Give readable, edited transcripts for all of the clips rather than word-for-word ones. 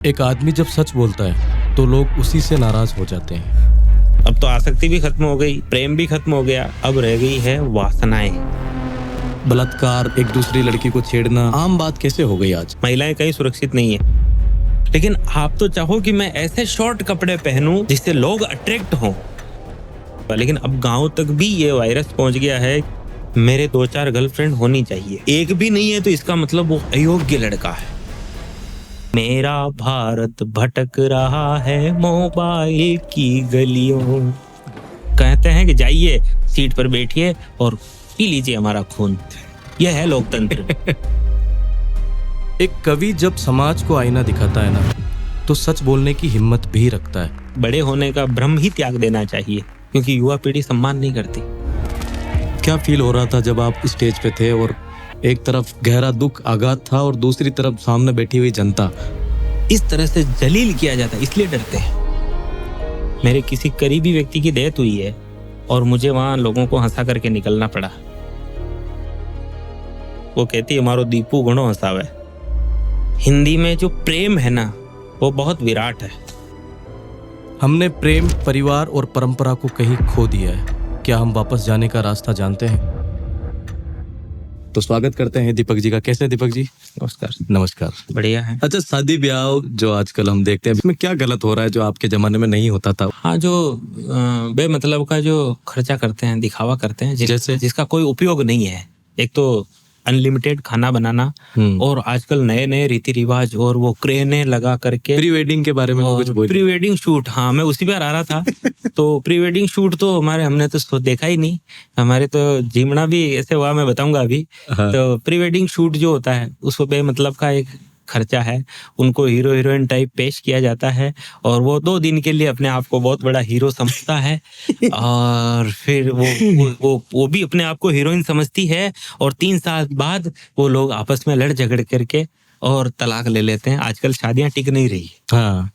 एक आदमी जब सच बोलता है तो लोग उसी से नाराज हो जाते हैं। अब तो आसक्ति भी खत्म हो गई, प्रेम भी खत्म हो गया, अब रह गई है वासनाएं। बलात्कार, एक दूसरी लड़की को छेड़ना आम बात कैसे हो गई आज। महिलाएं कहीं सुरक्षित नहीं है। लेकिन आप तो चाहो कि मैं ऐसे शॉर्ट कपड़े पहनूं जिससे लोग अट्रैक्ट हों, लेकिन अब गांव तक भी ये वायरस पहुंच गया है। मेरे 2-4 गर्लफ्रेंड होनी चाहिए, एक भी नहीं है तो इसका मतलब वो अयोग्य लड़का है। मेरा भारत भटक रहा है मोबाइल की गलियों। कहते हैं कि जाइए सीट पर बैठिए और पी लीजिए हमारा खून। यह है लोकतंत्र। एक कवि जब समाज को आईना दिखाता है ना, तो सच बोलने की हिम्मत भी रखता है। बड़े होने का भ्रम ही त्याग देना चाहिए, क्योंकि युवा पीढ़ी सम्मान नहीं करती। क्या फील हो रहा था जब आप स्टेज पे थे और एक तरफ गहरा दुख आघात था और दूसरी तरफ सामने बैठी हुई जनता। इस तरह से जलील किया जाता है, इसलिए डरते हैं। मेरे किसी करीबी व्यक्ति की डेथ हुई है और मुझे वहां लोगों को हंसा करके निकलना पड़ा। वो कहती है हमारो दीपू घणो हंसावे। हिंदी में जो प्रेम है ना, वो बहुत विराट है। हमने प्रेम, परिवार और परंपरा को कहीं खो दिया है। क्या हम वापस जाने का रास्ता जानते हैं? तो स्वागत करते हैं दीपक जी का। कैसे हैं दीपक जी? नमस्कार। नमस्कार। बढ़िया है। अच्छा, शादी ब्याह जो आजकल हम देखते हैं, इसमें क्या गलत हो रहा है जो आपके जमाने में नहीं होता था? हाँ, जो बेमतलब का जो खर्चा करते हैं, दिखावा करते हैं, जैसे जिसका कोई उपयोग नहीं है। एक तो अनलिमिटेड खाना बनाना, और आजकल नए नए रीति रिवाज, और वो क्रेने लगा करके प्री वेडिंग के बारे में कुछ बोलिए। प्री वेडिंग शूट, हाँ मैं उसी पर आ रहा था। तो प्री वेडिंग शूट तो हमने तो देखा ही नहीं। हमारे तो जीवना भी ऐसे हुआ, मैं बताऊंगा अभी। हाँ। तो प्री वेडिंग शूट जो होता है उसको बेमतलब का एक खर्चा है। उनको हीरो हीरोइन टाइप पेश किया जाता है और वो 2 दिन के लिए अपने आप को बहुत बड़ा हीरो समझता है। और फिर वो भी अपने आप को हीरोइन समझती है, और 3 साल बाद वो लोग आपस में लड़ झगड़ करके और तलाक ले लेते हैं। आजकल शादियां टिक नहीं रही। हाँ।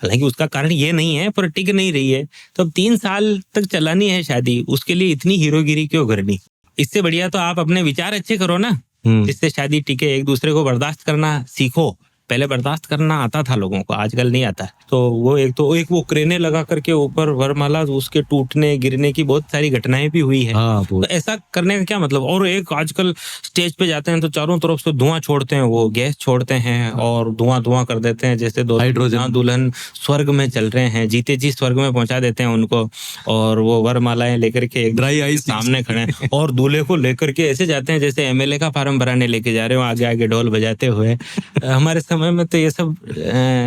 हालांकि उसका कारण ये नहीं है, पर टिक नहीं रही है। तो अब 3 साल तक चलानी है शादी, उसके लिए इतनी हीरोगिरी क्यों करनी? इससे बढ़िया तो आप अपने विचार अच्छे करो ना, जिससे शादी टिके। एक दूसरे को बर्दाश्त करना सीखो। पहले बर्दाश्त करना आता था लोगों को, आजकल नहीं आता। तो वो क्रेने लगा करके ऊपर वरमाला, उसके टूटने गिरने की बहुत सारी घटनाएं भी हुई है। हाँ, तो ऐसा करने का क्या मतलब? और एक आजकल स्टेज पे जाते हैं तो चारों तरफ से धुआं छोड़ते हैं, वो गैस छोड़ते हैं और धुआं कर देते हैं, जैसे हाइड्रोजन। दुल्हन स्वर्ग में चल रहे हैं, जीते जी स्वर्ग में पहुंचा देते हैं उनको। और वो वरमालाएं लेकर के एक ड्राई आइस सामने खड़े हैं और दूल्हे को लेकर के ऐसे जाते हैं जैसे एमएलए का फार्म भराने लेके जा रहे हो, आगे आगे ढोल बजाते हुए। हमारे समय में तो ये सब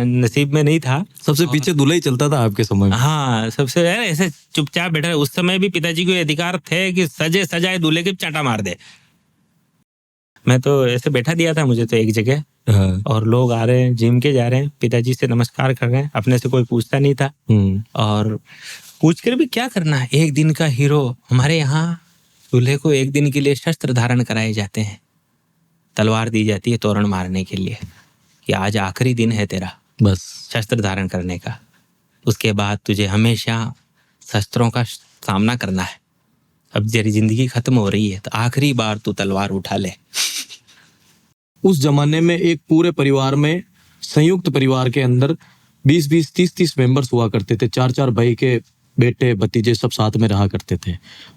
नसीब में नहीं था। सबसे पीछे दूल्हा ही चलता था आपके समय में। हाँ, सबसे ऐसे चुपचाप बैठा। उस समय भी पिताजी को अधिकार थे कि सजे सजाए दूल्हे के चाटा मार दे। मैं तो ऐसे बैठा दिया था मुझे तो एक जगह। हाँ। और लोग आ रहे हैं, जिम के जा रहे हैं, पिताजी से नमस्कार कर रहे हैं। अपने से कोई पूछता नहीं था। और पूछ कर भी क्या करना है? एक दिन का हीरो। हमारे यहाँ दूल्हे को एक दिन के लिए शस्त्र धारण कराए जाते हैं। तलवार दी जाती है तोरण मारने के लिए, कि आज आखिरी दिन है तेरा बस शस्त्र धारण करने का। उसके बाद तुझे हमेशा शस्त्रों का सामना करना है। अब तेरी जिंदगी खत्म हो रही है तो आखिरी बार तू तलवार उठा ले। उस जमाने में एक पूरे परिवार में, संयुक्त परिवार के अंदर 20-20, 30-30 मेंबर्स हुआ करते थे। 4-4 भाई के बेटे भतीजे सब साथ में रहा करते थे।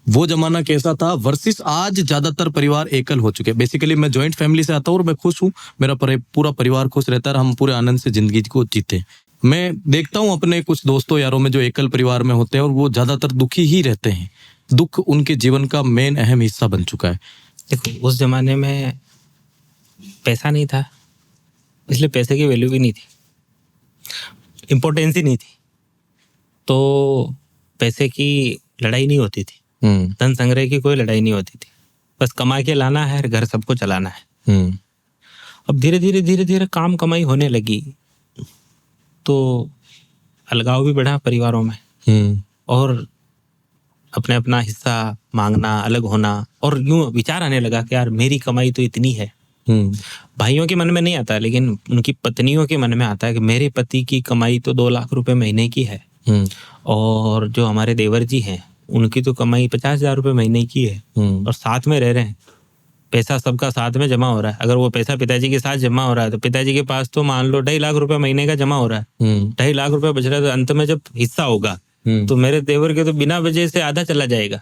वो जमाना कैसा था वर्सेस आज ज्यादातर परिवार एकल हो चुके हैं। बेसिकली मैं जॉइंट फैमिली से आता हूँ और मैं खुश हूँ, मेरा पूरा परिवार खुश रहता है, हम पूरे आनंद से जिंदगी को जीते। मैं देखता हूँ अपने कुछ दोस्तों यारों में जो एकल परिवार में होते हैं और वो ज्यादातर दुखी ही रहते हैं। दुख उनके जीवन का मेन अहम हिस्सा बन चुका है। देखो, उस जमाने में पैसा नहीं था, इसलिए पैसे की वैल्यू भी नहीं थी, इम्पोर्टेंस ही नहीं थी। तो पैसे की लड़ाई नहीं होती थी, धन संग्रह की कोई लड़ाई नहीं होती थी। बस कमा के लाना है, घर सबको चलाना है। अब धीरे धीरे काम कमाई होने लगी तो अलगाव भी बढ़ा परिवारों में, और अपने अपना हिस्सा मांगना, अलग होना, और यूं विचार आने लगा कि यार मेरी कमाई तो इतनी है। भाइयों के मन में नहीं आता, लेकिन उनकी पत्नियों के मन में आता है कि मेरे पति की कमाई तो 2 लाख रुपए महीने की है, और जो हमारे देवर जी हैं उनकी तो कमाई 50,000 रुपए महीने की है, और साथ में रह रहे हैं। पैसा सबका साथ में जमा हो रहा है। अगर वो पैसा पिताजी के साथ जमा हो रहा है तो पिताजी के पास तो मान लो 2.5 लाख रुपए महीने का जमा हो रहा है। 2.5 लाख रुपए बच रहा है, तो अंत में जब हिस्सा होगा तो मेरे देवर के तो बिना वजह से आधा चला जाएगा,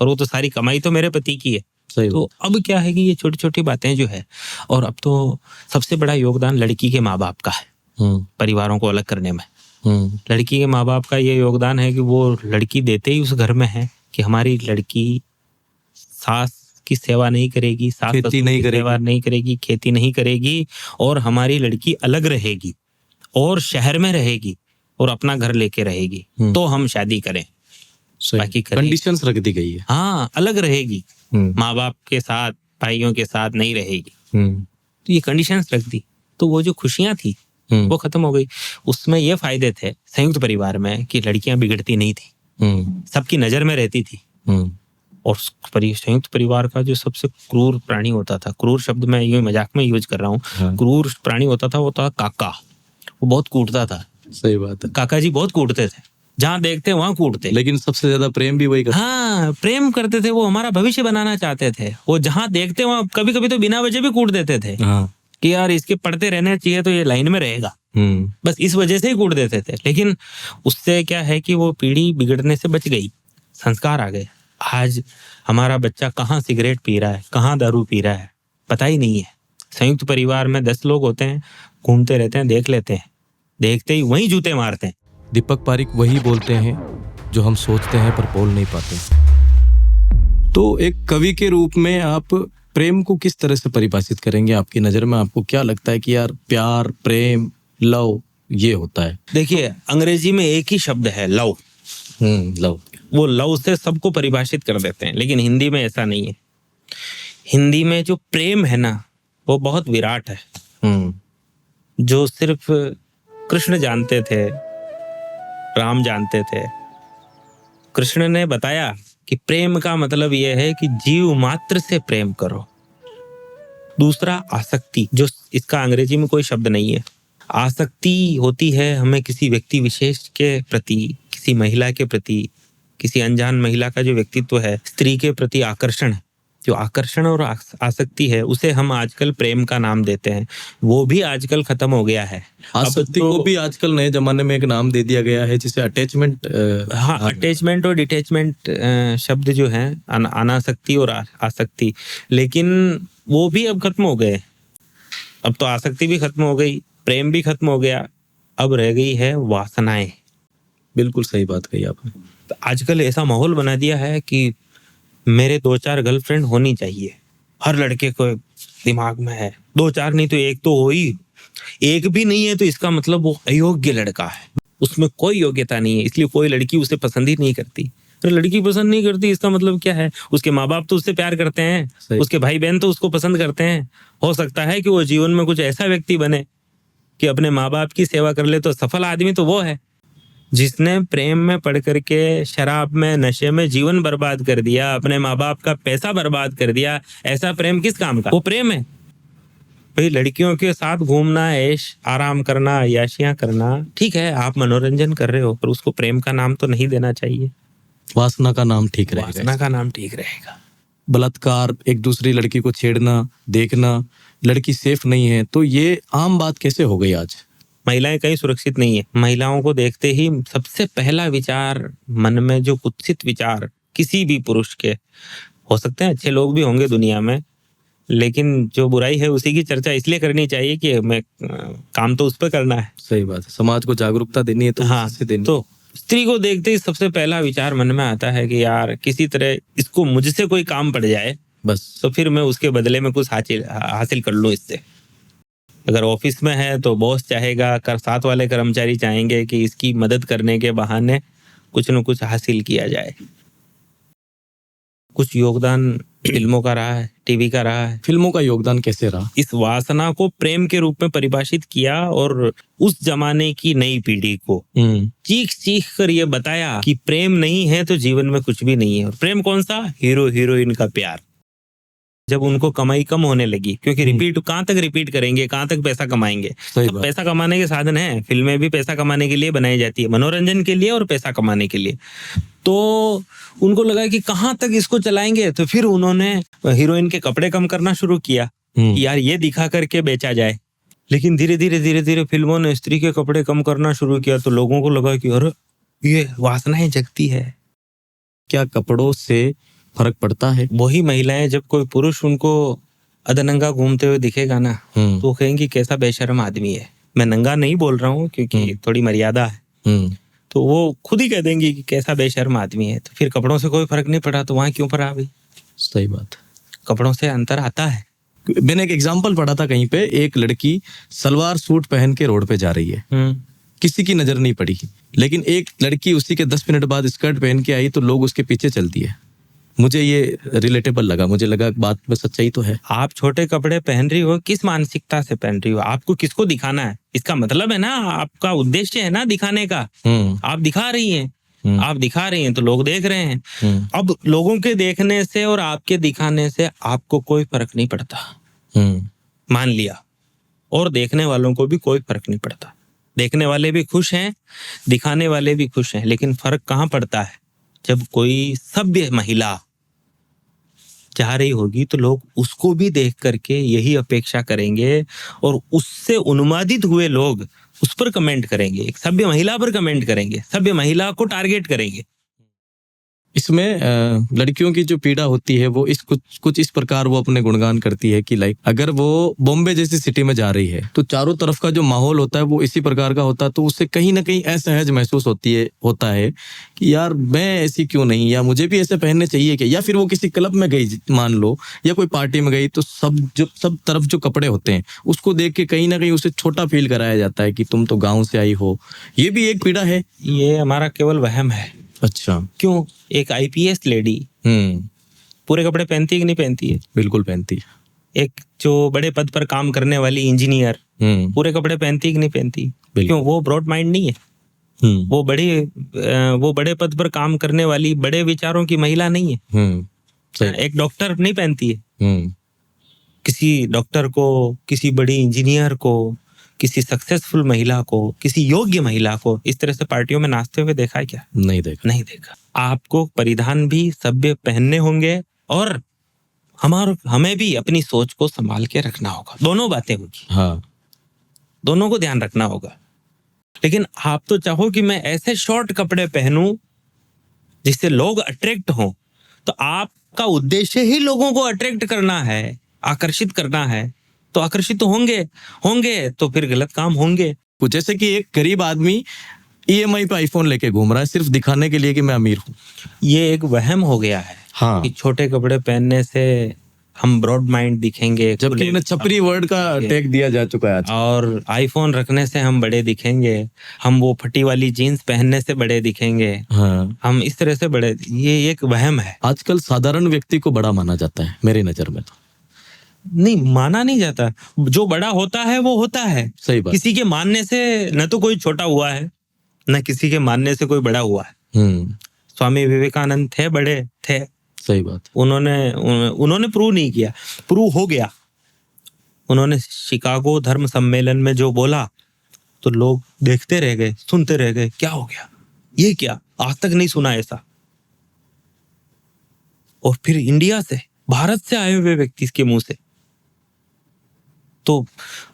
और वो तो सारी कमाई तो मेरे पति की है। तो अब क्या है कि ये छोटी छोटी बातें जो है, और अब तो सबसे बड़ा योगदान लड़की के माँ बाप का है परिवारों को अलग करने में। लड़की के माँ बाप का ये योगदान है कि वो लड़की देते ही उस घर में है कि हमारी लड़की सास की सेवा नहीं करेगी, सास खेती नहीं करेगी, सेवा नहीं करेगी, खेती नहीं करेगी, और हमारी लड़की अलग रहेगी और शहर में रहेगी और अपना घर लेके रहेगी, तो हम शादी करें। बाकी कंडीशंस रख दी गई है। हाँ, अलग रहेगी, माँ बाप के साथ भाइयों के साथ नहीं रहेगी। तो ये कंडीशंस रख दी, तो वो जो खुशियां थी वो खत्म हो गई। उसमें ये फायदे थे संयुक्त परिवार में कि लड़कियां बिगड़ती नहीं थी, सबकी नजर में रहती थी। और संयुक्त परिवार का जो सबसे क्रूर प्राणी होता था, क्रूर शब्द मैं यूं मजाक में यूज कर रहा हूँ, क्रूर प्राणी होता था वो था काका। वो बहुत कूटता था। सही बात है, काका जी बहुत कूटते थे, जहाँ देखते वहां कूटते, लेकिन सबसे ज्यादा प्रेम भी वही करते। हाँ, प्रेम करते थे, वो हमारा भविष्य बनाना चाहते थे। वो जहाँ देखते वहां कभी कभी तो बिना वजह भी कूट देते थे कि यार इसके पढ़ते रहने चाहिए तो ये लाइन में रहेगा, बस इस वजह से ही कूट देते थे। लेकिन उससे क्या है कि वो पीढ़ी बिगड़ने से बच गई, संस्कार आ गए। आज हमारा बच्चा कहाँ सिगरेट पी रहा है, कहाँ दारू पी रहा है, पता ही नहीं है। संयुक्त परिवार में 10 लोग होते हैं, घूमते रहते हैं, देख लेते हैं, देखते ही वहीं जूते मारते हैं। दीपक पारिक वही बोलते हैं जो हम सोचते हैं पर बोल नहीं पाते। तो एक कवि के रूप में आप प्रेम को किस तरह से परिभाषित करेंगे? आपकी नजर में आपको क्या लगता है कि यार प्यार, प्रेम, लव ये होता है? देखिए, अंग्रेजी में एक ही शब्द है, लव। लव, वो लव से सबको परिभाषित कर देते हैं, लेकिन हिंदी में ऐसा नहीं है। हिंदी में जो प्रेम है ना, वो बहुत विराट है, जो सिर्फ कृष्ण जानते थे, राम जानते थे। कृष्ण ने बताया कि प्रेम का मतलब यह है कि जीव मात्र से प्रेम करो। दूसरा आसक्ति, जो इसका अंग्रेजी में कोई शब्द नहीं है। आसक्ति होती है हमें किसी व्यक्ति विशेष के प्रति, किसी महिला के प्रति, किसी अनजान महिला का जो व्यक्तित्व है, स्त्री के प्रति आकर्षण। जो आकर्षण और आसक्ति है उसे हम आजकल प्रेम का नाम देते हैं, वो भी आजकल खत्म हो गया है। आसक्ति को भी आजकल नए जमाने में एक नाम दे दिया गया है जिसे अटैचमेंट। हाँ, अटैचमेंट और डिटैचमेंट शब्द जो हैं, अनासक्ति और आसक्ति, लेकिन वो भी अब खत्म हो गए। अब तो आसक्ति भी खत्म हो गई, प्रेम भी खत्म हो गया, अब रह गई है वासनाएं। बिल्कुल सही बात कही आपने। तो आजकल ऐसा माहौल बना दिया है कि मेरे 2-4 गर्लफ्रेंड होनी चाहिए, हर लड़के को दिमाग में है। 2-4 नहीं तो एक तो हो ही। एक भी नहीं है तो इसका मतलब वो अयोग्य लड़का है, उसमें कोई योग्यता नहीं है, इसलिए कोई लड़की उसे पसंद ही नहीं करती। तो लड़की पसंद नहीं करती इसका मतलब क्या है? उसके माँ बाप तो उससे प्यार करते हैं, उसके भाई बहन तो उसको पसंद करते हैं। हो सकता है कि वो जीवन में कुछ ऐसा व्यक्ति बने कि अपने माँ बाप की सेवा कर ले, तो सफल आदमी तो वो है। जिसने प्रेम में पड़ करके शराब में, नशे में जीवन बर्बाद कर दिया, अपने माँ बाप का पैसा बर्बाद कर दिया, ऐसा प्रेम किस काम का? वो प्रेम है भाई। लड़कियों के साथ घूमना, ऐश आराम करना, याशियां करना, ठीक है, आप मनोरंजन कर रहे हो, पर उसको प्रेम का नाम तो नहीं देना चाहिए। वासना का नाम ठीक रहेगा। वासना का नाम ठीक रहेगा। बलात्कार, एक दूसरी लड़की को छेड़ना, देखना, लड़की सेफ नहीं है, तो ये आम बात कैसे हो गई आज? महिलाएं कहीं सुरक्षित नहीं है। महिलाओं को देखते ही सबसे पहला विचार मन में, जो कुत्सित विचार किसी भी पुरुष के, हो सकते हैं अच्छे लोग भी होंगे दुनिया में, लेकिन जो बुराई है उसी की चर्चा इसलिए करनी चाहिए कि मैं काम तो उस पर करना है। सही बात है, समाज को जागरूकता देनी है तो हाँ, देनी। तो स्त्री को देखते ही सबसे पहला विचार मन में आता है कि यार किसी तरह इसको मुझसे कोई काम पड़ जाए बस, तो फिर मैं उसके बदले में कुछ हासिल कर लूं इससे। अगर ऑफिस में है तो बॉस चाहेगा, साथ वाले कर्मचारी चाहेंगे कि इसकी मदद करने के बहाने कुछ न कुछ हासिल किया जाए। कुछ योगदान फिल्मों का रहा है, टीवी का रहा है। फिल्मों का योगदान कैसे रहा? इस वासना को प्रेम के रूप में परिभाषित किया और उस जमाने की नई पीढ़ी को चीख चीख कर ये बताया कि प्रेम नहीं है तो जीवन में कुछ भी नहीं है। और प्रेम कौन सा? हीरो हीरोइन का प्यार। जब उनको कमाई कम होने लगी, क्योंकि रिपीट कहाँ तक रिपीट करेंगे, कहाँ तक पैसा कमाएंगे। सही तो बात। पैसा कमाने के साधन है, फिल्में भी पैसा कमाने के लिए बनाई जाती है, मनोरंजन के लिए और पैसा कमाने के लिए। तो उनको लगा कि कहाँ तक इसको चलाएंगे, तो फिर उन्होंने हीरोइन के कपड़े कम करना शुरू किया कि यार ये दिखा करके बेचा जाए। लेकिन धीरे धीरे फिल्मों ने स्त्री के कपड़े कम करना शुरू किया, तो लोगों को लगा कि अरे ये वासनाएं जगती है। क्या कपड़ों से फर्क पड़ता है? वही महिलाएं, जब कोई पुरुष उनको अधनंगा घूमते हुए दिखेगा ना, तो वो कहेंगी कैसा बेशर्म आदमी है। मैं नंगा नहीं बोल रहा हूँ क्योंकि थोड़ी मर्यादा है। तो वो खुद ही कह देंगी कि कैसा बेशर्म आदमी है। तो फिर कपड़ों से कोई फर्क नहीं पड़ा तो वहां क्यों पड़ा भाई? सही बात। कपड़ों से अंतर आता है। मैंने एक एग्जाम्पल पढ़ा था कहीं पे, एक लड़की सलवार सूट पहन के रोड पे जा रही है, किसी की नजर नहीं पड़ी, लेकिन एक लड़की उसी के 10 मिनट बाद स्कर्ट पहन के आई तो लोग उसके पीछे चलती है। मुझे ये रिलेटेबल लगा, मुझे लगा बात में सच्चाई तो है। आप छोटे कपड़े पहन रही हो, किस मानसिकता से पहन रही हो? आपको किसको दिखाना है? इसका मतलब है ना, आपका उद्देश्य है ना दिखाने का। आप दिखा रही हैं, आप दिखा रही हैं तो लोग देख रहे हैं। अब लोगों के देखने से और आपके दिखाने से आपको कोई फर्क नहीं पड़ता, मान लिया, और देखने वालों को भी कोई फर्क नहीं पड़ता। देखने वाले भी खुश हैं, दिखाने वाले भी खुश हैं। लेकिन फर्क कहाँ पड़ता है? जब कोई सभ्य महिला जा रही होगी तो लोग उसको भी देख करके यही अपेक्षा करेंगे और उससे उन्मादित हुए लोग उस पर कमेंट करेंगे, एक सभ्य महिला पर कमेंट करेंगे, सभ्य महिला को टारगेट करेंगे। इसमें लड़कियों की जो पीड़ा होती है वो इस कुछ इस प्रकार वो अपने गुणगान करती है कि लाइक अगर वो बॉम्बे जैसी सिटी में जा रही है तो चारों तरफ का जो माहौल होता है वो इसी प्रकार का होता है, तो उससे कहीं ना कहीं असहज महसूस होता है कि यार मैं ऐसी क्यों नहीं, या मुझे भी ऐसे पहनने चाहिए क्या। या फिर वो किसी क्लब में गई मान लो, या कोई पार्टी में गई, तो सब तरफ जो कपड़े होते हैं उसको देख के कहीं ना कहीं उसे छोटा फील कराया जाता है कि तुम तो गाँव से आई हो। ये भी एक पीड़ा है। ये हमारा केवल वहम है। अच्छा, क्यों? एक आईपीएस लेडी पूरे कपड़े पहनती है कि नहीं पहनती है? बिल्कुल पहनती है। एक जो बड़े पद पर काम करने वाली इंजीनियर पूरे कपड़े पहनती है कि नहीं पहनती? क्यों? वो ब्रॉड माइंड नहीं है। वो बड़े पद पर काम करने वाली बड़े विचारों की महिला नहीं है। एक डॉक्टर नहीं पहनती है। किसी डॉक्टर को, किसी बड़ी इंजीनियर को, किसी सक्सेसफुल महिला को, किसी योग्य महिला को इस तरह से पार्टियों में नाचते हुए देखा है क्या? नहीं देखा। नहीं देखा। आपको परिधान भी सभ्य पहनने होंगे और हमें भी अपनी सोच को संभाल के रखना होगा। दोनों बातें होगी। हाँ, दोनों को ध्यान रखना होगा। लेकिन आप तो चाहो कि मैं ऐसे शॉर्ट कपड़े पहनूं जिससे लोग अट्रैक्ट हों, तो आपका उद्देश्य ही लोगों को अट्रैक्ट करना है, आकर्षित करना है, तो आकर्षित तो होंगे तो फिर गलत काम होंगे। कुछ जैसे कि एक गरीब आदमी ईएमआई पे आईफोन लेके घूम रहा है सिर्फ दिखाने के लिए कि मैं अमीर हूँ। ये एक वहम हो गया है। हाँ, कि छोटे कपड़े पहनने से हम ब्रॉड माइंड दिखेंगे, जबकि इन्हें छपरी वर्ड का टैग दिया जा चुका है आज। और आईफोन रखने से हम बड़े दिखेंगे, हम वो फटी वाली जीन्स पहनने से बड़े दिखेंगे, हाँ, हम इस तरह से बड़े। ये एक वहम है। आजकल साधारण व्यक्ति को बड़ा माना जाता है मेरी नजर में। तो नहीं, माना नहीं जाता। जो बड़ा होता है वो होता है। सही बात। किसी के मानने से न तो कोई छोटा हुआ है, न किसी के मानने से कोई बड़ा हुआ है। स्वामी विवेकानंद थे, बड़े थे। सही बात। उन्होंने प्रूव नहीं किया, प्रूव हो गया। उन्होंने शिकागो धर्म सम्मेलन में जो बोला तो लोग देखते रह गए, सुनते रह गए, क्या हो गया, ये क्या, आज तक नहीं सुना ऐसा। और फिर इंडिया से, भारत से आए हुए व्यक्ति के मुंह से, तो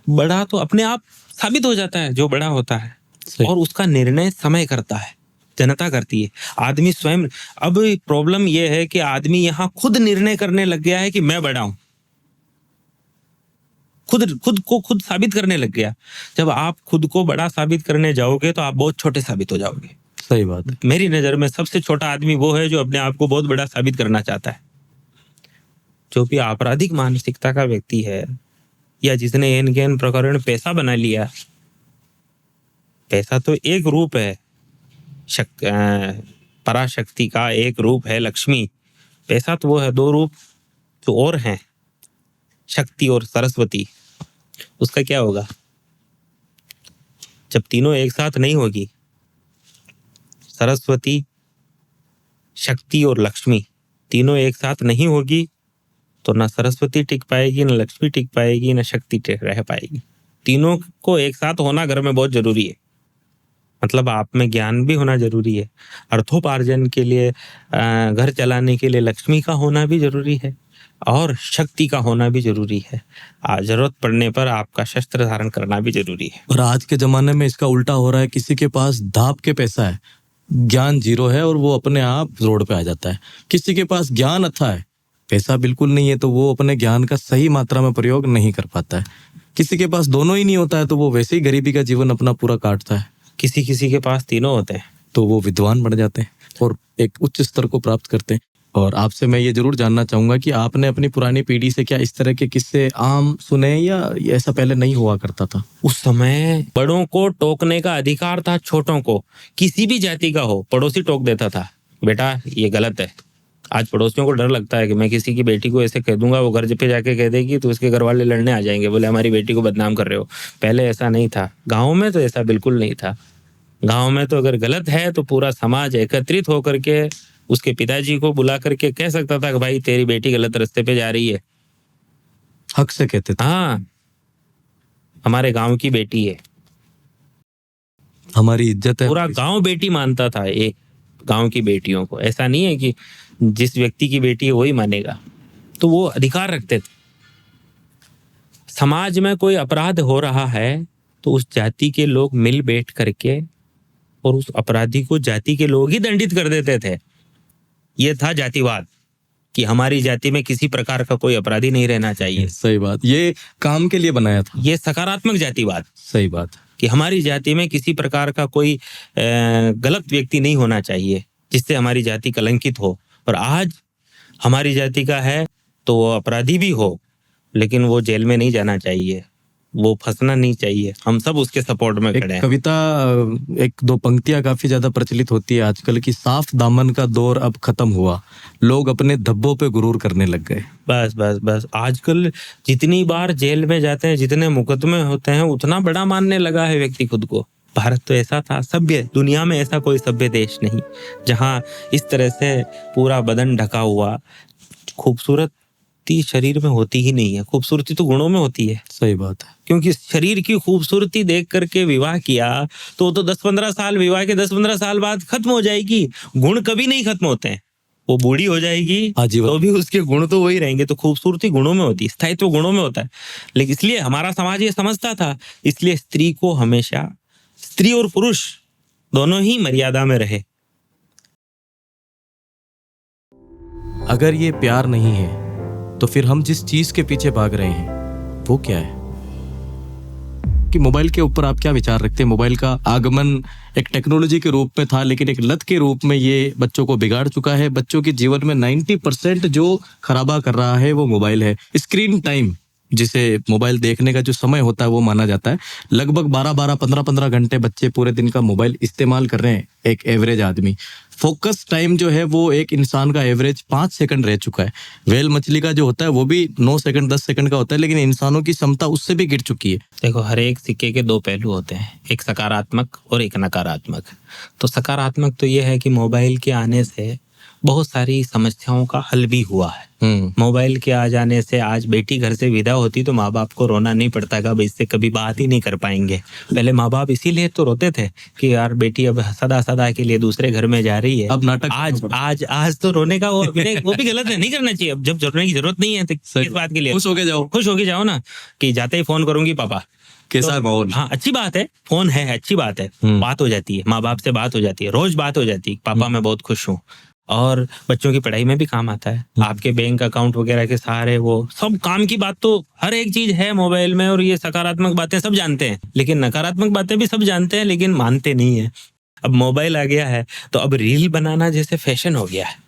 बड़ा तो अपने आप साबित हो जाता है जो बड़ा होता है। और उसका निर्णय समय करता है, जनता करती है, आदमी स्वयं। अब प्रॉब्लम यह है कि आदमी यहाँ खुद निर्णय करने लग गया है कि मैं बड़ा हूं, खुद साबित करने लग गया। जब आप खुद को बड़ा साबित करने जाओगे तो आप बहुत छोटे साबित हो जाओगे। सही बात है। मेरी नजर में सबसे छोटा आदमी वो है जो अपने आप को बहुत बड़ा साबित करना चाहता है। जो भी आपराधिक मानसिकता का व्यक्ति है, या जिसने इन प्रकरण पैसा बना लिया। पैसा तो एक रूप है, पराशक्ति का एक रूप है लक्ष्मी। पैसा तो वो है, दो रूप जो और हैं, शक्ति और सरस्वती। उसका क्या होगा जब तीनों एक साथ नहीं होगी? सरस्वती, शक्ति और लक्ष्मी तीनों एक साथ नहीं होगी तो ना सरस्वती टिक पाएगी, ना लक्ष्मी टिक पाएगी, ना शक्ति रह पाएगी। तीनों को एक साथ होना घर में बहुत जरूरी है। मतलब आप में ज्ञान भी होना जरूरी है, अर्थोपार्जन के लिए, घर चलाने के लिए लक्ष्मी का होना भी जरूरी है और शक्ति का होना भी जरूरी है। जरूरत पड़ने पर आपका शस्त्र धारण करना भी जरूरी है। और आज के जमाने में इसका उल्टा हो रहा है, किसी के पास धाप के पैसा है, ज्ञान जीरो है और वो अपने आप रोड पे आ जाता है। किसी के पास ज्ञान अच्छा है, पैसा बिल्कुल नहीं है, तो वो अपने ज्ञान का सही मात्रा में प्रयोग नहीं कर पाता है। किसी के पास दोनों ही नहीं होता है तो वो वैसे ही गरीबी का जीवन अपना पूरा काटता है। किसी किसी के पास तीनों होते हैं तो वो विद्वान बन जाते हैं और एक उच्च स्तर को प्राप्त करते हैं। और आपसे मैं ये जरूर जानना चाहूंगा कि आपने अपनी पुरानी पीढ़ी से क्या इस तरह के किस्से आम सुने या ये ऐसा पहले नहीं हुआ करता था? उस समय बड़ों को टोकने का अधिकार था, छोटों को, किसी भी जाति का हो, पड़ोसी टोक देता था, बेटा ये गलत है। आज पड़ोसियों को डर लगता है कि मैं किसी की बेटी को ऐसे कह दूंगा, वो घर पे जाके कह देगी तो उसके घर वाले लड़ने आ जाएंगे, बोले हमारी बेटी को बदनाम कर रहे हो। पहले ऐसा नहीं था, गाँव में तो ऐसा बिल्कुल नहीं था। गाँव में तो अगर गलत है तो पूरा समाज एकत्रित होकर के उसके पिताजी को बुला करके कह सकता था कि भाई तेरी बेटी गलत रास्ते पे जा रही है। हक से कहते थे, हाँ हमारे गांव की बेटी है, हमारी इज्जत है। पूरा गांव बेटी मानता था एक गांव की बेटियों को। ऐसा नहीं है कि जिस व्यक्ति की बेटी है वही मानेगा, तो वो अधिकार रखते थे। समाज में कोई अपराध हो रहा है तो उस जाति के लोग मिल बैठ करके और उस अपराधी को जाति के लोग ही दंडित कर देते थे। ये था जातिवाद कि हमारी जाति में किसी प्रकार का कोई अपराधी नहीं रहना चाहिए। सही बात, ये काम के लिए बनाया था। ये सकारात्मक जातिवाद, सही बात, कि हमारी जाति में किसी प्रकार का कोई गलत व्यक्ति नहीं होना चाहिए जिससे हमारी जाति कलंकित हो। और आज हमारी जाति का है तो वो अपराधी भी हो लेकिन वो जेल में नहीं जाना चाहिए, वो फंसना नहीं चाहिए। हम सब उसके सपोर्ट में खड़े हैं। कविता, एक दो पंक्तियां काफी ज्यादा प्रचलित होती है आजकल की, साफ दामन का दौर अब खत्म हुआ, लोग अपने धब्बों पे गुरूर करने लग गए। बस बस बस, आजकल जितनी बार जेल में जाते हैं, जितने मुकदमे होते हैं, उतना बड़ा मानने लगा है व्यक्ति खुद को। भारत तो ऐसा था सभ्य, दुनिया में ऐसा कोई सभ्य देश नहीं जहां इस तरह से पूरा बदन ढका हुआ। खूबसूरती शरीर में होती ही नहीं है, खूबसूरती तो गुणों में होती है। सही बात है, क्योंकि शरीर की खूबसूरती देख करके विवाह किया तो 10-15 साल, विवाह के 10-15 साल बाद खत्म हो जाएगी। गुण कभी नहीं खत्म होते हैं, वो बूढ़ी हो जाएगी तो भी उसके गुण तो वही रहेंगे। तो खूबसूरती गुणों में होती है, स्थायित्व गुणों में होता है। लेकिन इसलिए हमारा समाज ये समझता था, इसलिए स्त्री को हमेशा, स्त्री और पुरुष दोनों ही मर्यादा में रहे। अगर ये प्यार नहीं है तो फिर हम जिस चीज के पीछे भाग रहे हैं वो क्या है? कि मोबाइल के ऊपर आप क्या विचार रखते हैं? मोबाइल का आगमन एक टेक्नोलॉजी के रूप में था, लेकिन एक लत के रूप में ये बच्चों को बिगाड़ चुका है। बच्चों के जीवन में 90% जो खराबा कर रहा है वो मोबाइल है। स्क्रीन टाइम, जिसे मोबाइल देखने का जो समय होता है वो माना जाता है, लगभग 12-12, 15-15 घंटे बच्चे पूरे दिन का मोबाइल इस्तेमाल कर रहे हैं, एक एवरेज आदमी। फोकस टाइम जो है वो एक इंसान का एवरेज 5 सेकंड रह चुका है। व्हेल मछली का जो होता है वो भी 9 सेकंड 10 सेकंड का होता है, लेकिन इंसानों की क्षमता उससे भी गिर चुकी है। देखो, हर एक सिक्के के दो पहलू होते हैं, एक सकारात्मक और एक नकारात्मक। तो सकारात्मक तो ये है कि मोबाइल के आने से बहुत सारी समस्याओं का हल भी हुआ है। मोबाइल के आ जाने से आज बेटी घर से विदा होती तो माँ बाप को रोना नहीं पड़ता कि अब इससे कभी बात ही नहीं कर पाएंगे। पहले माँ बाप इसीलिए तो रोते थे कि यार बेटी अब सदा सदा के लिए दूसरे घर में जा रही है। अब नाटक, आज तो रोने का वो भी गलत है, नहीं करना चाहिए। अब जब रोने की जरूरत नहीं है तो किस बात के लिए? खुश होके जाओ ना, कि जाते ही फोन करूंगी पापा कैसा माहौल। हाँ, अच्छी बात है, फोन है, अच्छी बात है, बात हो जाती है, माँ बाप से बात हो जाती है, रोज बात हो जाती है, पापा मैं बहुत खुश हूँ। और बच्चों की पढ़ाई में भी काम आता है, आपके बैंक अकाउंट वगैरह के सारे वो सब काम की बात, तो हर एक चीज है मोबाइल में। और ये सकारात्मक बातें सब जानते हैं, लेकिन नकारात्मक बातें भी सब जानते हैं, लेकिन मानते नहीं है। अब मोबाइल आ गया है तो अब रील बनाना जैसे फैशन हो गया है।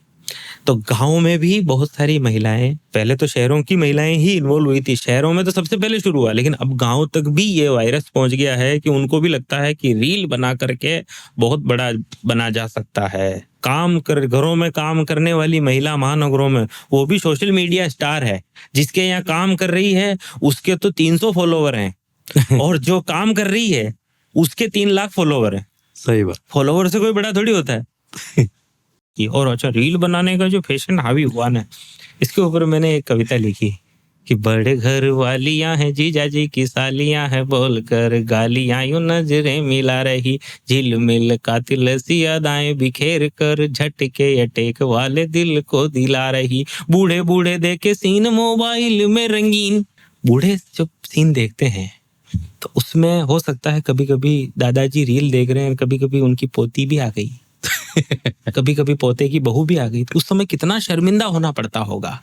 तो गाँव में भी बहुत सारी महिलाएं, पहले तो शहरों की महिलाएं ही इन्वॉल्व हुई थी, शहरों में तो सबसे पहले शुरू हुआ, लेकिन अब गाँव तक भी ये वायरस पहुंच गया है कि उनको भी लगता है कि रील बना करके बहुत बड़ा बना जा सकता है। घरों में काम करने वाली महिला महानगरों में, वो भी सोशल मीडिया स्टार है। जिसके यहाँ काम कर रही है उसके तो 300 फॉलोवर हैं और जो काम कर रही है उसके 3 लाख फॉलोवर हैं। सही बात, फॉलोवर से कोई बड़ा थोड़ी होता है। की। और अच्छा, रील बनाने का जो फैशन हावी हुआ ना, इसके ऊपर मैंने एक कविता लिखी कि बड़े घर वालियां हैं जीजा जी की सालियां हैं, बोल कर गालियां यूं नजरें मिला रही, झिलमिल कातिल सी अदाएं बिखेर कर झटके अटैक वाले दिल को दिला रही, बूढ़े बूढ़े देखे सीन मोबाइल में रंगीन। बूढ़े जब सीन देखते हैं तो उसमें हो सकता है कभी कभी दादाजी रील देख रहे हैं, कभी कभी उनकी पोती भी आ गई कभी कभी पोते की बहू भी आ गई, तो उस समय कितना शर्मिंदा होना पड़ता होगा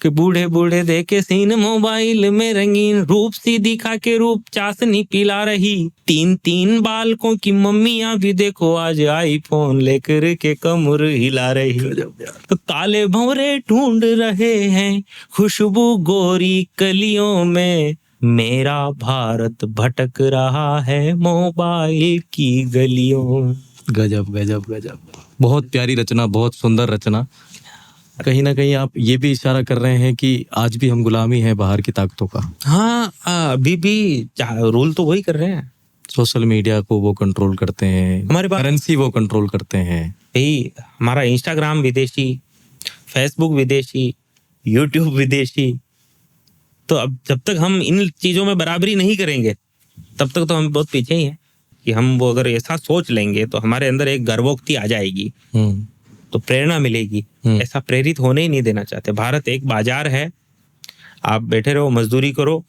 कि बूढ़े बूढ़े देखे सीन मोबाइल में रंगीन, रूप सी दिखा के रूप चाशनी पिला रही, तीन तीन बालकों की मम्मियां भी देखो आज आईफोन लेकर के कमर हिला रही, तो काले भंवरे ढूंढ रहे हैं खुशबू गोरी कलियों में, मेरा भारत भटक रहा है मोबाइल की गलियों। गजब गजब गजब, बहुत प्यारी रचना, बहुत सुंदर रचना। कहीं ना कहीं आप ये भी इशारा कर रहे हैं कि आज भी हम गुलामी है बाहर की ताकतों का। हाँ, अभी भी रूल तो वही कर रहे हैं। सोशल मीडिया को वो कंट्रोल करते हैं, हमारे पास करेंसी वो कंट्रोल करते हैं। भाई हमारा इंस्टाग्राम विदेशी, फेसबुक विदेशी, यूट्यूब विदेशी, तो अब जब तक हम इन चीजों में बराबरी नहीं करेंगे तब तक तो हम बहुत पीछे ही हैं। कि हम वो अगर ऐसा सोच लेंगे तो हमारे अंदर एक गर्वोक्ति आ जाएगी, तो प्रेरणा मिलेगी। ऐसा प्रेरित होने ही नहीं देना चाहते। भारत एक बाजार है, आप बैठे रहो, मजदूरी करो,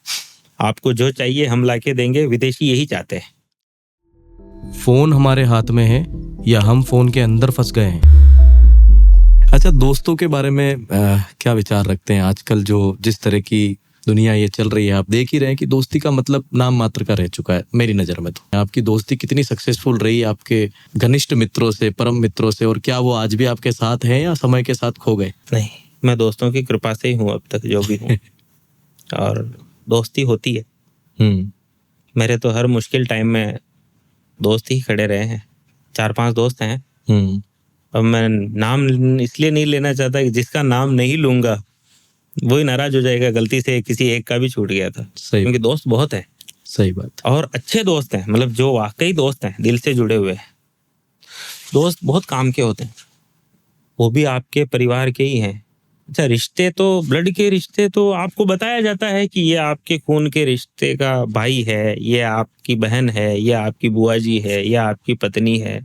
आपको जो चाहिए हम लाके देंगे। विदेशी यही चाहते हैं। फोन हमारे हाथ में है या हम फोन के अंदर फंस गए हैं। अच्छा, दोस्तों के बारे में क्या विचार रखते हैं आजकल? जो जिस तरह की दुनिया ये चल रही है, आप देख ही रहे हैं कि दोस्ती का मतलब नाम मात्र का रह चुका है मेरी नज़र में। तो आपकी दोस्ती कितनी सक्सेसफुल रही आपके घनिष्ठ मित्रों से, परम मित्रों से, और क्या वो आज भी आपके साथ हैं या समय के साथ खो गए? नहीं, मैं दोस्तों की कृपा से ही हूँ अब तक जो भी हूँ और दोस्ती होती है। मेरे तो हर मुश्किल टाइम में दोस्त ही खड़े रहे हैं। 4-5 दोस्त हैं। अब मैं नाम इसलिए नहीं लेना चाहता कि जिसका नाम नहीं लूंगा वही नाराज हो जाएगा, गलती से किसी एक का भी छूट गया था। सही, क्योंकि दोस्त बहुत हैं। सही बात। और अच्छे दोस्त हैं, मतलब जो वाकई दोस्त हैं, दिल से जुड़े हुए हैं। दोस्त बहुत काम के होते हैं, वो भी आपके परिवार के ही हैं। अच्छा, रिश्ते तो ब्लड के रिश्ते तो आपको बताया जाता है कि ये आपके खून के रिश्ते का भाई है, ये आपकी बहन है, ये आपकी बुआ जी है, ये आपकी पत्नी है।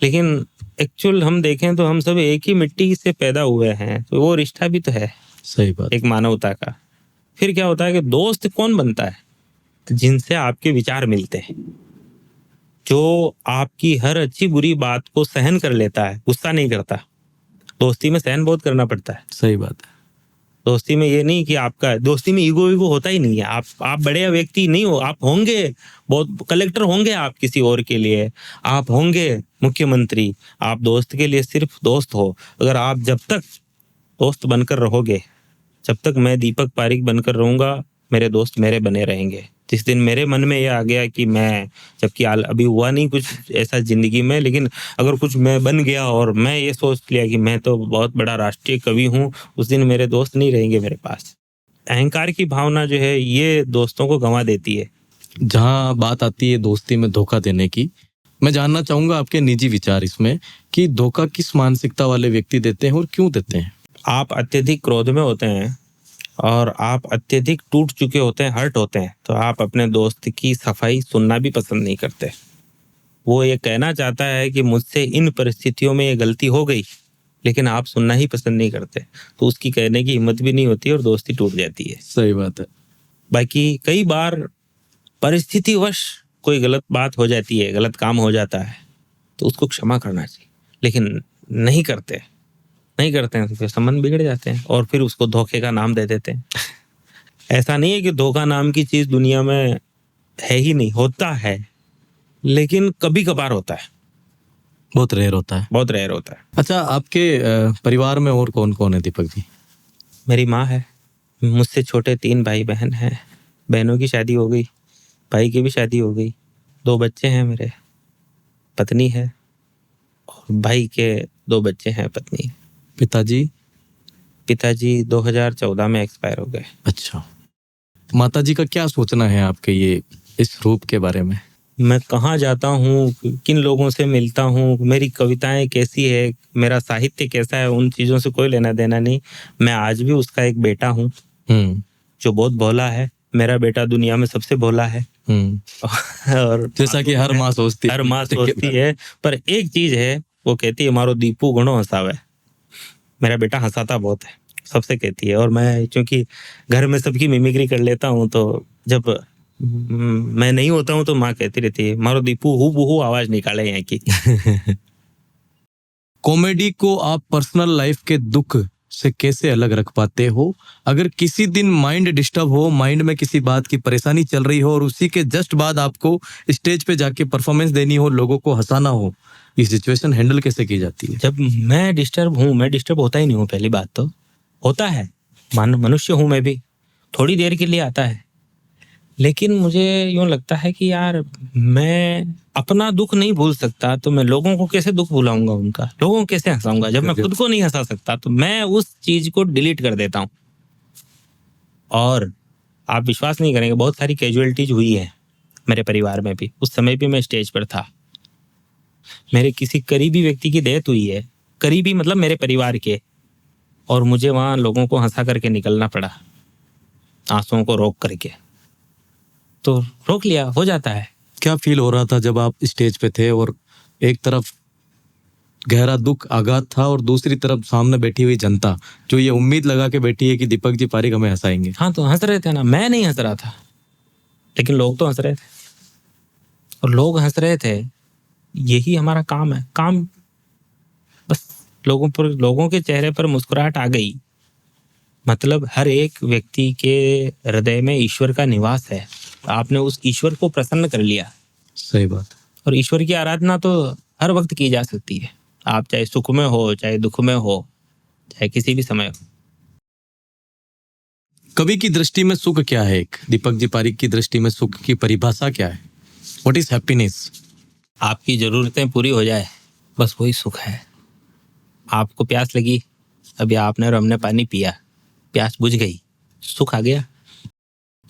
लेकिन एक्चुअल हम देखें तो हम सब एक ही मिट्टी से पैदा हुए हैं, तो वो रिश्ता भी तो है। सही बात। एक मानवता का। फिर क्या होता है कि दोस्त कौन बनता है? जिनसे आपके विचार मिलते हैं, जो आपकी हर अच्छी बुरी बात को सहन कर लेता है, गुस्सा नहीं करता। दोस्ती में सहन बहुत करना पड़ता है। सही बात है। दोस्ती में ये नहीं कि आपका, दोस्ती में ईगो होता ही नहीं है। आप बड़े व्यक्ति नहीं हो, आप होंगे बहुत कलेक्टर होंगे आप किसी और के लिए, आप होंगे मुख्यमंत्री, आप दोस्त के लिए सिर्फ दोस्त हो। अगर आप जब तक दोस्त बनकर रहोगे, जब तक मैं दीपक पारिक बनकर रहूंगा, मेरे दोस्त मेरे बने रहेंगे। जिस दिन मेरे मन में यह आ गया कि मैं, जबकि अभी हुआ नहीं कुछ ऐसा जिंदगी में, लेकिन अगर कुछ मैं बन गया और मैं ये सोच लिया कि मैं तो बहुत बड़ा राष्ट्रीय कवि हूँ, उस दिन मेरे दोस्त नहीं रहेंगे मेरे पास। अहंकार की भावना जो है ये दोस्तों को गंवा देती है। जहाँ बात आती है दोस्ती में धोखा देने की, मैं जानना चाहूंगा आपके निजी विचार इसमें कि धोखा किस मानसिकता वाले व्यक्ति देते हैं और क्यों देते हैं? आप अत्यधिक क्रोध में होते हैं और आप अत्यधिक टूट चुके होते हैं, हर्ट होते हैं, तो आप अपने दोस्त की सफाई सुनना भी पसंद नहीं करते। वो ये कहना चाहता है कि मुझसे इन परिस्थितियों में ये गलती हो गई, लेकिन आप सुनना ही पसंद नहीं करते, तो उसकी कहने की हिम्मत भी नहीं होती और दोस्ती टूट जाती है। सही बात है। बाकी कई बार परिस्थितिवश कोई गलत बात हो जाती है, गलत काम हो जाता है, तो उसको क्षमा करना चाहिए, लेकिन नहीं करते हैं तो फिर संबंध बिगड़ जाते हैं और फिर उसको धोखे का नाम दे देते हैं। ऐसा नहीं है कि धोखा नाम की चीज दुनिया में है ही नहीं, होता है, लेकिन कभी कभार होता है, बहुत रेयर होता है। बहुत रेयर होता है। अच्छा, आपके परिवार में और कौन कौन है दीपक जी? मेरी माँ है, मुझसे छोटे 3 भाई बहन हैं, बहनों की शादी हो गई, भाई की भी शादी हो गई, 2 बच्चे हैं मेरे, पत्नी है, और भाई के 2 बच्चे हैं, पत्नी। पिताजी 2014 में एक्सपायर हो गए। अच्छा, माताजी का क्या सोचना है आपके ये इस रूप के बारे में? मैं कहाँ जाता हूँ, किन लोगों से मिलता हूँ, मेरी कविताएं कैसी है, मेरा साहित्य कैसा है, उन चीज़ों से कोई लेना देना नहीं। मैं आज भी उसका एक बेटा हूँ जो बहुत भोला है। मेरा बेटा दुनिया में सबसे भोला है। और जैसा कि हर माँ सोचती हर माँ सोचती है। पर एक चीज है, वो कहती है मारो दीपू घणो हंसावे। मेरा बेटा हंसाता बहुत है, सबसे कहती है। और मैं चूंकि घर में सबकी मिमिक्री कर लेता हूँ, तो जब मैं नहीं होता हूँ तो माँ कहती रहती है मारो दीपू हु बुहू आवाज निकाले यहाँ की। कॉमेडी को आप पर्सनल लाइफ के दुख से कैसे अलग रख पाते हो? अगर किसी दिन माइंड डिस्टर्ब हो, माइंड में किसी बात की परेशानी चल रही हो और उसी के जस्ट बाद आपको स्टेज पे जाके परफॉर्मेंस देनी हो, लोगों को हंसाना हो, ये सिचुएशन हैंडल कैसे की जाती है? जब मैं डिस्टर्ब हूँ, मैं डिस्टर्ब होता ही नहीं हूँ। पहली बात तो होता है, मनुष्य हूँ मैं भी, थोड़ी देर के लिए आता है। लेकिन मुझे यूं लगता है कि यार मैं अपना दुख नहीं भूल सकता, तो मैं लोगों को कैसे दुख भुलाऊंगा, उनका लोगों को कैसे हंसाऊंगा। जब मैं खुद को नहीं हंसा सकता तो मैं उस चीज को डिलीट कर देता हूँ। और आप विश्वास नहीं करेंगे, बहुत सारी कैजुअलिटीज हुई है मेरे परिवार में भी। उस समय भी मैं स्टेज पर था, मेरे किसी करीबी व्यक्ति की डेथ हुई है, करीबी मतलब मेरे परिवार के, और मुझे वहां लोगों को हंसा करके निकलना पड़ा, आंसुओं को रोक करके। तो रोक लिया, हो जाता है। क्या फील हो रहा था जब आप स्टेज पे थे और एक तरफ गहरा दुख आघात था और दूसरी तरफ सामने बैठी हुई जनता जो ये उम्मीद लगा के बैठी है कि दीपक जी पारिक हमें हंसाएंगे? हाँ, तो हंस रहे थे ना, मैं नहीं हंस रहा था, लेकिन लोग तो हंस रहे थे। और लोग हंस रहे थे, यही हमारा काम है। काम बस लोगों के चेहरे पर मुस्कुराहट आ गई, मतलब हर एक व्यक्ति के हृदय में ईश्वर का निवास है। आपने उस ईश्वर को प्रसन्न कर लिया। सही बात। और ईश्वर की आराधना तो हर वक्त की जा सकती है, आप चाहे सुख में हो, चाहे दुख में हो, चाहे किसी भी समय हो। कवि की दृष्टि में सुख क्या है? एक दीपक जी पारिक की दृष्टि में सुख की परिभाषा क्या है? What is happiness? आपकी जरूरतें पूरी हो जाए, बस वही सुख है। आपको प्यास लगी, अभी आपने और हमने पानी पिया, प्यास बुझ गई, सुख आ गया।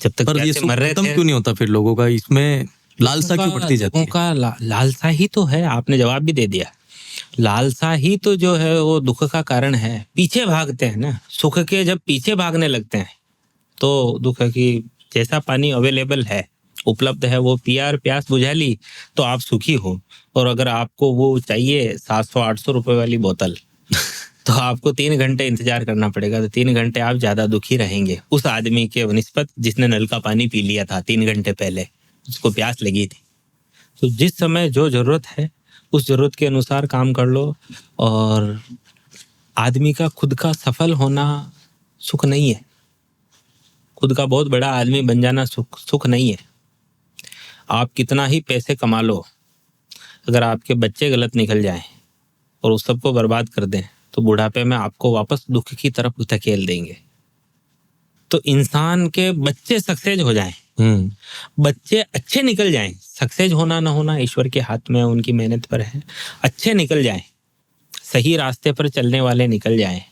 जब तक पर ये प्यासे सुख मर रहे खत्म थे, क्यों नहीं होता फिर लोगों का? इसमें लालसा क्यों बढ़ती जाती है? लोगों का लालसा ही तो है। आपने जवाब भी दे दिया, लालसा ही तो जो है वो दुख का कारण है। पीछे भागते हैं ना, सुख के जब पीछे भागने लगते हैं तो दुख की, जैसा पानी अवेलेबल है, उपलब्ध है, वो पिया और प्यास बुझा ली तो आप सुखी हो। और अगर आपको वो चाहिए 700-800 रुपए वाली बोतल तो आपको 3 घंटे इंतजार करना पड़ेगा। तो 3 घंटे आप ज्यादा दुखी रहेंगे उस आदमी के निस्बत जिसने नल का पानी पी लिया था 3 घंटे पहले, जिसको प्यास लगी थी। तो जिस समय जो जरूरत है उस जरूरत के अनुसार काम कर लो। और आदमी का खुद का सफल होना सुख नहीं है, खुद का बहुत बड़ा आदमी बन जाना सुख नहीं है। आप कितना ही पैसे कमा लो, अगर आपके बच्चे गलत निकल जाएं और उस सबको बर्बाद कर दें तो बुढ़ापे में आपको वापस दुख की तरफ धकेल देंगे। तो इंसान के बच्चे सक्सेस हो जाएं, बच्चे अच्छे निकल जाएं, सक्सेस होना ना होना ईश्वर के हाथ में है, उनकी मेहनत पर है। अच्छे निकल जाएं, सही रास्ते पर चलने वाले निकल जाएं,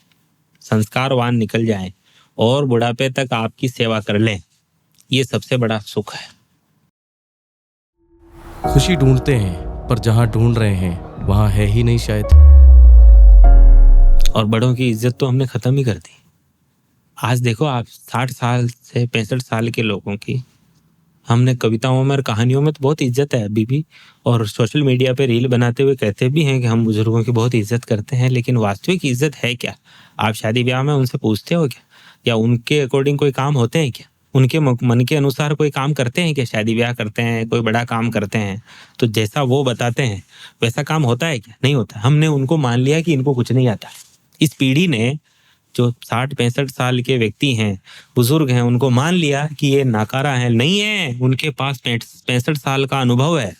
संस्कारवान निकल जाएं और बुढ़ापे तक आपकी सेवा कर लें, ये सबसे बड़ा सुख है। खुशी ढूंढते हैं पर जहां ढूंढ रहे हैं वहां है ही नहीं शायद। और बड़ों की इज्जत तो हमने खत्म ही कर दी। आज देखो आप 60 साल से 65 साल के लोगों की हमने कविताओं में और कहानियों में तो बहुत इज्जत है अभी भी, और सोशल मीडिया पे रील बनाते हुए कहते भी हैं कि हम बुजुर्गों की बहुत इज्जत करते हैं, लेकिन वास्तविक इज्जत है क्या? आप शादी ब्याह में उनसे पूछते हो क्या? या उनके अकॉर्डिंग कोई काम होते हैं क्या? उनके मन के अनुसार कोई काम करते हैं क्या? शादी ब्याह करते हैं, कोई बड़ा काम करते हैं, तो जैसा वो बताते हैं वैसा काम होता है क्या? नहीं होता। हमने उनको मान लिया कि इनको कुछ नहीं आता। इस पीढ़ी ने, जो 60-65 साल के व्यक्ति हैं, बुजुर्ग हैं, उनको मान लिया कि ये नाकारा है। नहीं है, उनके पास 65 साल का अनुभव है,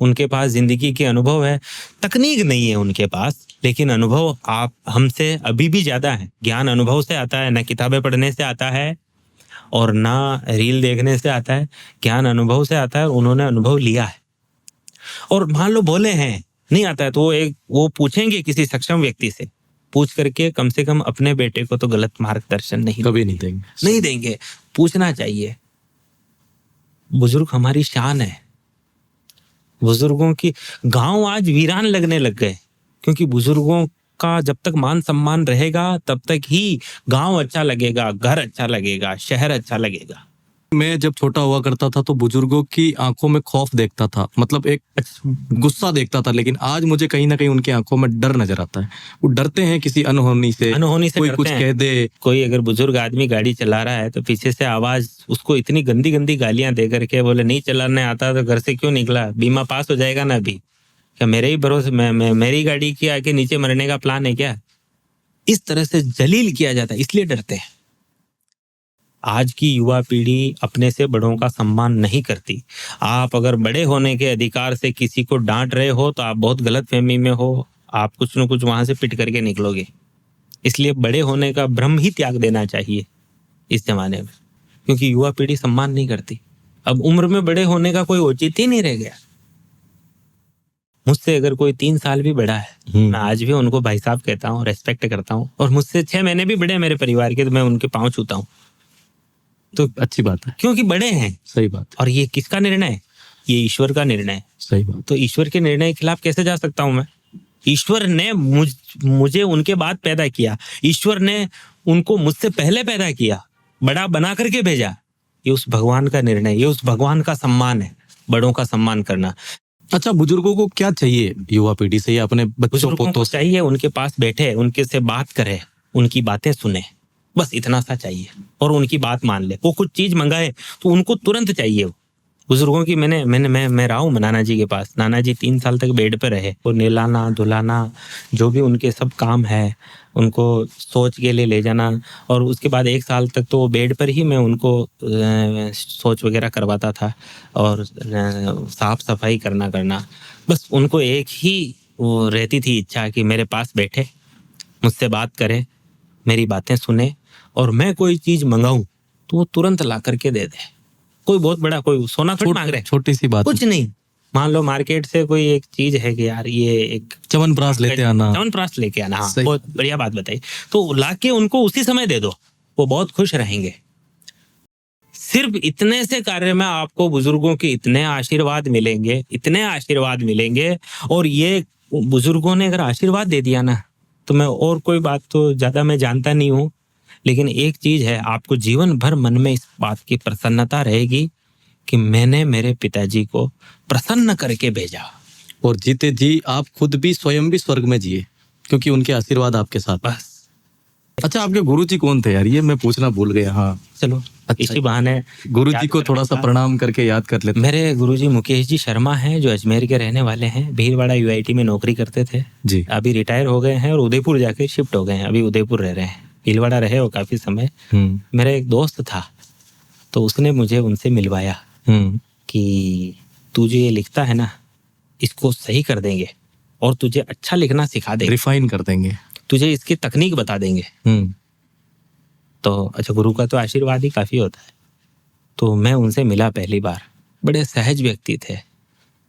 उनके पास जिंदगी के अनुभव है। तकनीक नहीं है उनके पास, लेकिन अनुभव आप हमसे अभी भी ज्यादा है। ज्ञान अनुभव से आता है, ना किताबें पढ़ने से आता है और ना रील देखने से आता है। ज्ञान अनुभव से आता है, उन्होंने अनुभव लिया है। और मान लो बोले हैं नहीं आता है, तो वो पूछेंगे किसी सक्षम व्यक्ति से, पूछ करके कम से कम अपने बेटे को तो गलत मार्गदर्शन कभी नहीं देंगे। पूछना चाहिए। बुजुर्ग हमारी शान है, बुजुर्गों की गांव आज वीरान लगने लग गए, क्योंकि बुजुर्गों का जब तक मान सम्मान रहेगा तब तक ही गांव अच्छा लगेगा, घर अच्छा लगेगा, शहर अच्छा लगेगा। मैं जब छोटा हुआ करता था तो बुजुर्गों की आंखों में खौफ देखता था, मतलब एक गुस्सा देखता था, लेकिन आज मुझे कहीं ना कहीं उनकी आंखों में डर नजर आता है। वो डरते हैं किसी अनहोनी से, कोई डरते कुछ हैं। कह दे। कोई अगर बुजुर्ग आदमी गाड़ी चला रहा है तो पीछे से आवाज उसको इतनी गंदी गंदी गालियां दे करके बोले नहीं चलाने आता तो घर से क्यों निकला, बीमा पास हो जाएगा ना अभी, क्या मेरे ही भरोसे मैं मेरी गाड़ी की आके नीचे मरने का प्लान है क्या? इस तरह से जलील किया जाता है, इसलिए डरते हैं। आज की युवा पीढ़ी अपने से बड़ों का सम्मान नहीं करती। आप अगर बड़े होने के अधिकार से किसी को डांट रहे हो तो आप बहुत गलत फहमी में हो, आप कुछ न कुछ वहां से पिट करके निकलोगे। इसलिए बड़े होने का भ्रम ही त्याग देना चाहिए इस जमाने में, क्योंकि युवा पीढ़ी सम्मान नहीं करती। अब उम्र में बड़े होने का कोई औचित्य ही नहीं रह गया। मुझसे अगर कोई 3 साल भी बड़ा है, मैं आज भी उनको भाई साहब कहता हूँ, रेस्पेक्ट करता हूँ, और मुझसे 6 महीने भी बड़े हैं मेरे परिवार के तो मैं उनके पाँव छूता हूँ। तो अच्छी बात है, क्योंकि बड़े हैं। सही बात है। और ये किसका निर्णय है? ये ईश्वर का निर्णय है। सही बात। तो ईश्वर के निर्णय के खिलाफ कैसे जा सकता हूं मैं? ईश्वर ने मुझे उनके बाद पैदा किया, ईश्वर ने उनको मुझसे पहले पैदा किया, बड़ा बना करके भेजा। ये उस भगवान का निर्णय, ये उस भगवान का सम्मान है, बड़ों का सम्मान करना। अच्छा, बुजुर्गों को क्या चाहिए युवा पीढ़ी से या अपने बच्चों बुजुर्गों पोतों को से? चाहिए उनके पास बैठे, उनके से बात करे, उनकी बातें सुने, बस इतना सा चाहिए, और उनकी बात मान ले। वो कुछ चीज मंगाए तो उनको तुरंत चाहिए। बुजुर्गों की मैं रहा हूँ नाना जी के पास। नाना जी 3 साल तक बेड पे रहे, वो नहलाना धुलाना जो भी उनके सब काम है, उनको सोच के लिए ले जाना, और उसके बाद 1 साल तक तो वो बेड पर ही मैं उनको सोच वगैरह करवाता था, और साफ सफाई करना। बस उनको एक ही वो रहती थी इच्छा कि मेरे पास बैठे, मुझसे बात करे, मेरी बातें सुने, और मैं कोई चीज मंगाऊं तो वो तुरंत ला करके दे दे। कोई बहुत बड़ा, कोई सोना थोड़ी मांग रहे, छोटी सी बात, कुछ नहीं। मान लो मार्केट से कोई एक चीज है कि यार ये एक च्यवनप्राश लेते आना, च्यवनप्राश लेके आना, हाँ बहुत बढ़िया बात बताई, तो लाके उनको उसी समय दे दो, वो बहुत खुश रहेंगे। सिर्फ इतने से कार्य में आपको बुजुर्गों के इतने आशीर्वाद मिलेंगे। और ये बुजुर्गों ने अगर आशीर्वाद दे दिया ना, तो मैं और कोई बात तो ज्यादा मैं जानता नहीं हूँ, लेकिन एक चीज है, आपको जीवन भर मन में इस बात की प्रसन्नता रहेगी कि मैंने मेरे पिताजी को प्रसन्न करके भेजा। और जीते जी आप खुद भी स्वयं भी स्वर्ग में जिए, क्योंकि उनके आशीर्वाद आपके साथ। बस। अच्छा, आपके गुरुजी कौन थे यार? ये मैं पूछना भूल गया। हाँ चलो, इसी बहाने गुरुजी को थोड़ा सा प्रणाम करके याद कर लेते। मेरे गुरुजी मुकेश जी शर्मा हैं, जो अजमेर के रहने वाले हैं, भीलवाड़ा यूआईटी में नौकरी करते थे जी। अभी रिटायर हो गए हैं और उदयपुर जाके शिफ्ट हो गए हैं, अभी उदयपुर रह रहे हैं। भीलवाड़ा रहे हो काफी समय। मेरा एक दोस्त था, तो उसने मुझे उनसे मिलवाया कि तू जो ये लिखता है ना, इसको सही कर देंगे और तुझे अच्छा लिखना सिखा देंगे, रिफाइन कर देंगे, तुझे इसकी तकनीक बता देंगे। तो अच्छा, गुरु का तो आशीर्वाद ही काफी होता है। तो मैं उनसे मिला पहली बार, बड़े सहज व्यक्ति थे,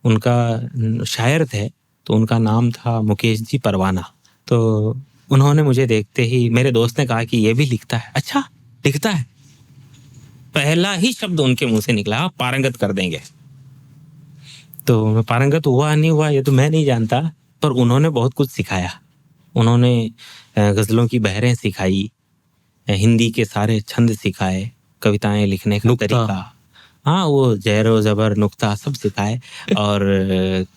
उनका शायर थे, तो उनका नाम था मुकेश जी परवाना। तो उन्होंने मुझे देखते ही, मेरे दोस्त ने कहा कि ये भी लिखता है। अच्छा, लिखता है? पहला ही शब्द उनके मुंह से निकला, पारंगत कर देंगे। तो मैं पारंगत हुआ नहीं हुआ ये तो मैं नहीं जानता, पर उन्होंने बहुत कुछ सिखाया। उन्होंने गजलों की बहरें सिखाई, हिंदी के सारे छंद सिखाए, कविताएं लिखने का तरीका, हाँ वो जहरो जबर नुक्ता सब सिखाए, और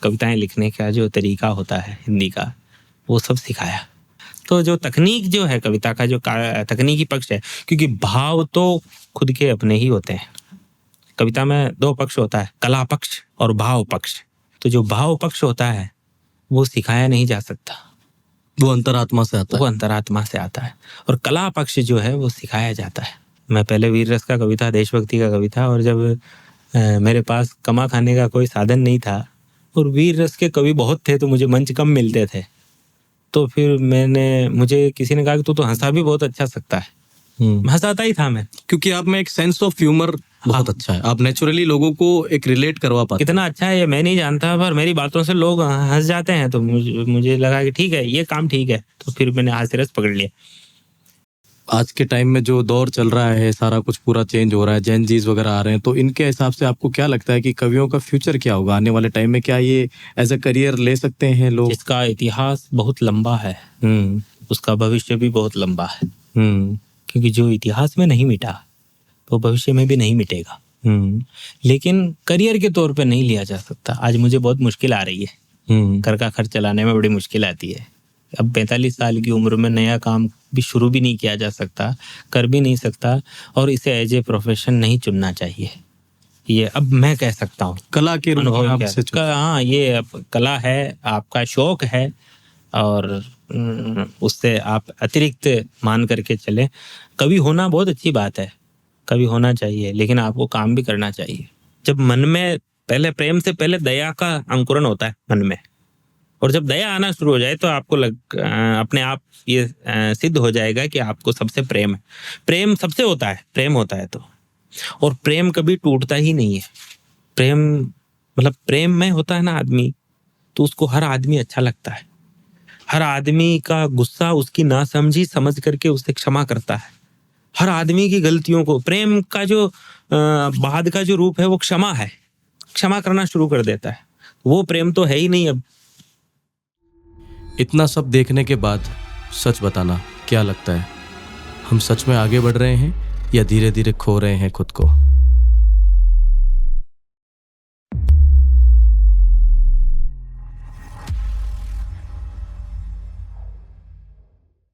कविताएं लिखने का जो तरीका होता है हिंदी का, वो सब सिखाया। तो जो तकनीक जो है कविता का, जो तकनीकी पक्ष है, क्योंकि भाव तो खुद के अपने ही होते हैं। कविता में 2 पक्ष होता है, कला पक्ष और भाव पक्ष। तो जो भाव पक्ष होता है वो सिखाया नहीं जा सकता, वो अंतरात्मा से आता है। वो अंतरात्मा से आता है। और कला पक्ष जो है वो सिखाया जाता है। मैं पहले वीर रस का कवि था, देशभक्ति का कवि था, और जब मेरे पास कमा खाने का कोई साधन नहीं था और वीर रस के कवि बहुत थे, तो मुझे मंच कम मिलते थे, तो फिर मुझे किसी ने कहा कि तू तो हंसा भी बहुत अच्छा सकता है। हंसाता ही था मैं, क्योंकि आप में एक सेंस ऑफ ह्यूमर बहुत अच्छा है। आप नेचुरली लोगों को एक रिलेट करवा पाते। कितना अच्छा है ये मैं नहीं जानता, पर मेरी बातों से लोग हंस जाते हैं, तो मुझे लगा कि ठीक है, ये काम ठीक है। तो फिर मैंने हास्य रस पकड़ लिया। आज के टाइम में जो दौर चल रहा है, सारा कुछ पूरा चेंज हो रहा है, जेन जीज वगैरह आ रहे हैं, तो इनके हिसाब से आपको क्या लगता है कि कवियों का फ्यूचर क्या होगा आने वाले टाइम में? क्या ये एज अ करियर ले सकते हैं लोग? इसका इतिहास बहुत लंबा है, उसका भविष्य भी बहुत लंबा है, क्योंकि जो इतिहास में नहीं मिटा तो भविष्य में भी नहीं मिटेगा। लेकिन करियर के तौर पे नहीं लिया जा सकता। आज मुझे बहुत मुश्किल आ रही है, घर का खर्च चलाने में बड़ी मुश्किल आती है। अब 45 साल की उम्र में नया काम भी शुरू भी नहीं किया जा सकता, कर भी नहीं सकता, और इसे एज ए प्रोफेशन नहीं चुनना चाहिए। ये अब मैं कह सकता हूँ कला के रूप में अनुभव आप क्या इसे चुन- हाँ, ये अब कला है, आपका शौक है, और उससे आप अतिरिक्त मान करके चले। कवि होना बहुत अच्छी बात है, कवि होना चाहिए, लेकिन आपको काम भी करना चाहिए। जब मन में पहले प्रेम से पहले दया का अंकुरण होता है मन में, और जब दया आना शुरू हो जाए तो आपको अपने आप ये सिद्ध हो जाएगा कि आपको सबसे प्रेम है। प्रेम सबसे होता है, प्रेम होता है तो, और प्रेम कभी टूटता ही नहीं है। प्रेम मतलब प्रेम में होता है ना आदमी, तो उसको हर आदमी अच्छा लगता है। हर आदमी का गुस्सा उसकी नासमझी समझ करके उसे क्षमा करता है। हर आदमी की गलतियों को, प्रेम का जो बाद का जो रूप है वो क्षमा है, क्षमा करना शुरू कर देता है। वो प्रेम तो है ही नहीं अब। इतना सब देखने के बाद सच बताना क्या लगता है, हम सच में आगे बढ़ रहे हैं या धीरे धीरे खो रहे हैं खुद को?